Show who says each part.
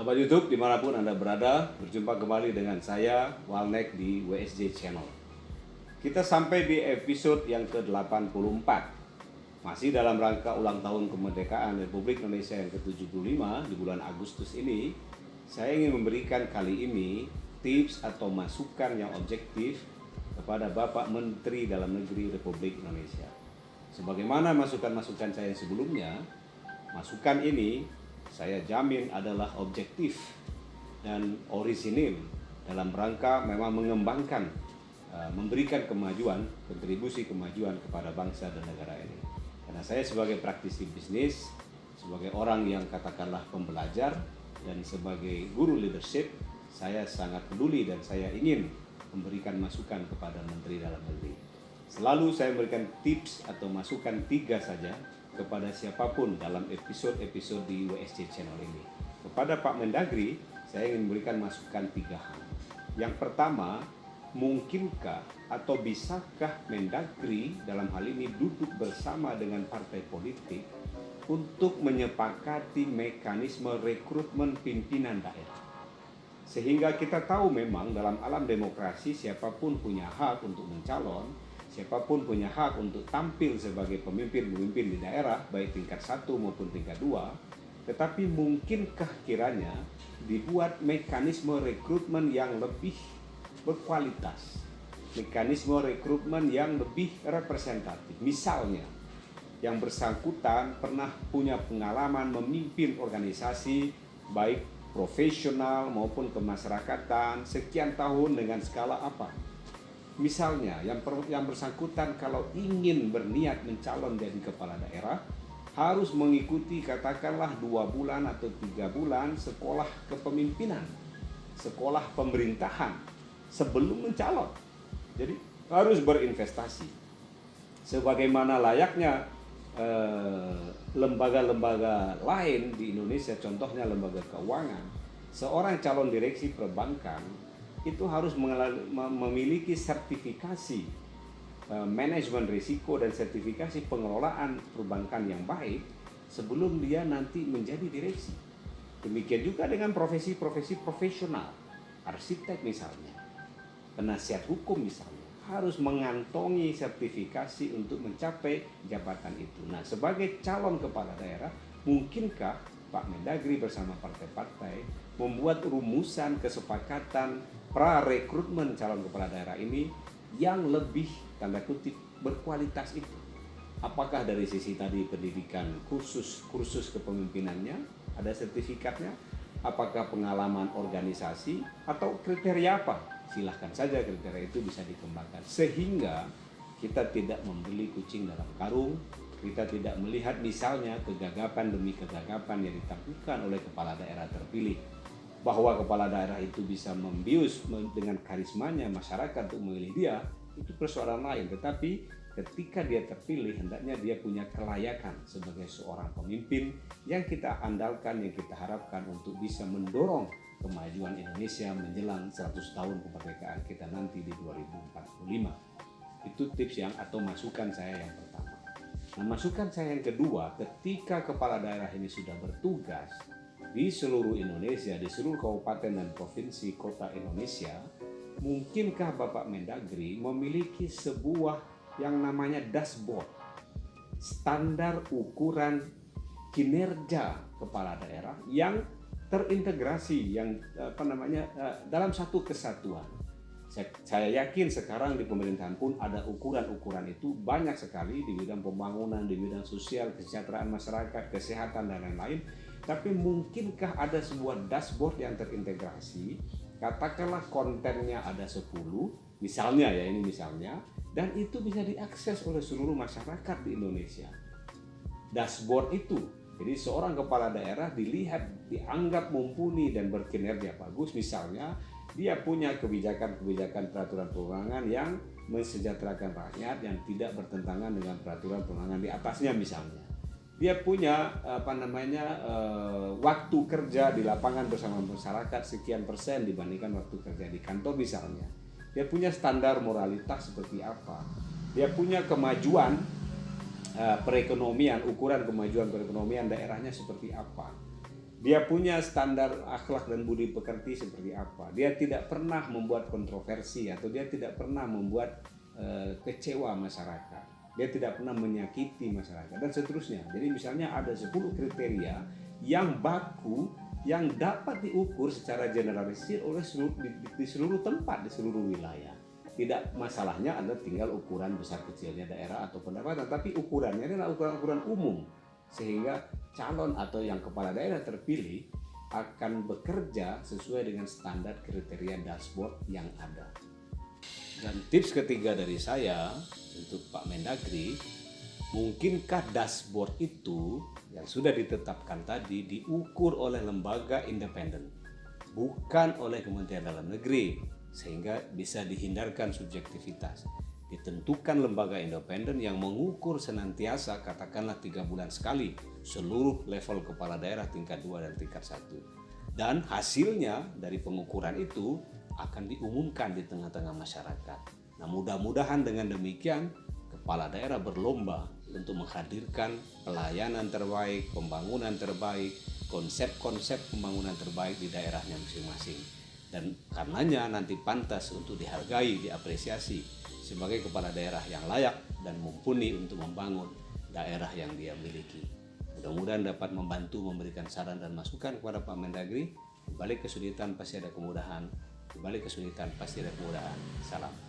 Speaker 1: Sahabat YouTube dimanapun Anda berada, berjumpa kembali dengan saya, Walnek di WSJ Channel. Kita sampai di episode yang ke-84. Masih dalam rangka ulang tahun kemerdekaan Republik Indonesia yang ke-75 di bulan Agustus ini, saya ingin memberikan kali ini tips atau masukan yang objektif kepada Bapak Menteri Dalam Negeri Republik Indonesia. Sebagaimana masukan-masukan saya sebelumnya, masukan ini saya jamin adalah objektif dan orisinil dalam rangka memang mengembangkan, memberikan kemajuan, kontribusi kemajuan kepada bangsa dan negara ini. Karena saya sebagai praktisi bisnis, sebagai orang yang katakanlah pembelajar, dan sebagai guru leadership, saya sangat peduli dan saya ingin memberikan masukan kepada Menteri Dalam Negeri. Selalu saya memberikan tips atau masukan 3 saja kepada siapapun dalam episode-episode di WSJ Channel ini. Kepada Pak Mendagri, saya ingin memberikan masukan 3 hal. Yang pertama, mungkinkah atau bisakah Mendagri dalam hal ini duduk bersama dengan partai politik untuk menyepakati mekanisme rekrutmen pimpinan daerah? Sehingga kita tahu memang dalam alam demokrasi siapapun punya hak untuk mencalon, siapapun punya hak untuk tampil sebagai pemimpin-pemimpin di daerah, baik tingkat 1 maupun tingkat 2. Tetapi mungkinkah kiranya dibuat mekanisme rekrutmen yang lebih berkualitas, mekanisme rekrutmen yang lebih representatif? Misalnya, yang bersangkutan pernah punya pengalaman memimpin organisasi, baik profesional maupun kemasyarakatan, sekian tahun dengan skala apa? Misalnya, yang bersangkutan kalau ingin berniat mencalon jadi kepala daerah, harus mengikuti katakanlah 2 bulan atau 3 bulan sekolah kepemimpinan, sekolah pemerintahan sebelum mencalon. Jadi harus berinvestasi. Sebagaimana layaknya lembaga-lembaga lain di Indonesia, contohnya lembaga keuangan, seorang calon direksi perbankan itu harus memiliki sertifikasi manajemen risiko dan sertifikasi pengelolaan perbankan yang baik sebelum dia nanti menjadi direksi. Demikian juga dengan profesi-profesi profesional, arsitek misalnya, penasihat hukum misalnya, harus mengantongi sertifikasi untuk mencapai jabatan itu. Nah, sebagai calon kepala daerah, mungkinkah Pak Mendagri bersama partai-partai membuat rumusan kesepakatan pra-rekrutmen calon kepala daerah ini yang lebih tanda kutip berkualitas itu? Apakah dari sisi tadi pendidikan kursus kepemimpinannya ada sertifikatnya? Apakah pengalaman organisasi atau kriteria apa? Silahkan saja kriteria itu bisa dikembangkan sehingga kita tidak membeli kucing dalam karung. Kita tidak melihat misalnya kegagapan demi kegagapan yang ditampilkan oleh kepala daerah terpilih. Bahwa kepala daerah itu bisa membius dengan karismanya masyarakat untuk memilih dia, itu persoalan lain. Tetapi ketika dia terpilih, hendaknya dia punya kelayakan sebagai seorang pemimpin yang kita andalkan, yang kita harapkan untuk bisa mendorong kemajuan Indonesia menjelang 100 tahun kemerdekaan kita nanti di 2045. Itu tips yang atau masukan saya yang pertama. Nah, masukan saya yang kedua, ketika kepala daerah ini sudah bertugas di seluruh Indonesia, di seluruh kabupaten dan provinsi kota Indonesia, mungkinkah Bapak Mendagri memiliki sebuah yang namanya dashboard, standar ukuran kinerja kepala daerah yang terintegrasi, yang dalam satu kesatuan. Saya yakin sekarang di pemerintahan pun ada ukuran-ukuran itu banyak sekali di bidang pembangunan, di bidang sosial, kesejahteraan masyarakat, kesehatan dan lain-lain. Tapi mungkinkah ada sebuah dashboard yang terintegrasi, katakanlah kontennya ada 10, misalnya ya ini misalnya, dan itu bisa diakses oleh seluruh masyarakat di Indonesia. Dashboard itu, jadi seorang kepala daerah dilihat, dianggap mumpuni dan berkinerja bagus, misalnya dia punya kebijakan-kebijakan peraturan perundangan yang mensejahterakan rakyat yang tidak bertentangan dengan peraturan perundangan di atasnya misalnya. Dia punya waktu kerja di lapangan bersama masyarakat sekian persen dibandingkan waktu kerja di kantor misalnya. Dia punya standar moralitas seperti apa. Dia punya kemajuan perekonomian, ukuran kemajuan perekonomian daerahnya seperti apa. Dia punya standar akhlak dan budi pekerti seperti apa. Dia tidak pernah membuat kontroversi atau dia tidak pernah membuat kecewa masyarakat. Dia tidak pernah menyakiti masyarakat dan seterusnya. Jadi misalnya ada 10 kriteria yang baku yang dapat diukur secara generalisir oleh di seluruh tempat, di seluruh wilayah. Tidak masalahnya adalah tinggal ukuran besar kecilnya daerah atau pendapatan, tapi ukurannya adalah ukuran-ukuran umum. Sehingga calon atau yang kepala daerah terpilih akan bekerja sesuai dengan standar kriteria dashboard yang ada. Dan tips ketiga dari saya untuk Pak Mendagri, mungkinkah dashboard itu yang sudah ditetapkan tadi diukur oleh lembaga independen, bukan oleh Kementerian Dalam Negeri, sehingga bisa dihindarkan subjektivitas. Ditentukan lembaga independen yang mengukur senantiasa, katakanlah 3 bulan sekali, seluruh level kepala daerah tingkat 2 dan tingkat 1. Dan hasilnya dari pengukuran itu akan diumumkan di tengah-tengah masyarakat. Nah, mudah-mudahan dengan demikian kepala daerah berlomba untuk menghadirkan pelayanan terbaik, pembangunan terbaik, konsep-konsep pembangunan terbaik di daerahnya masing-masing. Dan karenanya nanti pantas untuk dihargai, diapresiasi sebagai kepala daerah yang layak dan mumpuni untuk membangun daerah yang dia miliki. Mudah-mudahan dapat membantu memberikan saran dan masukan kepada Pak Mendagri. Di balik kesulitan pasti ada kemudahan, di balik kesulitan pasti ada kemudahan. Salam.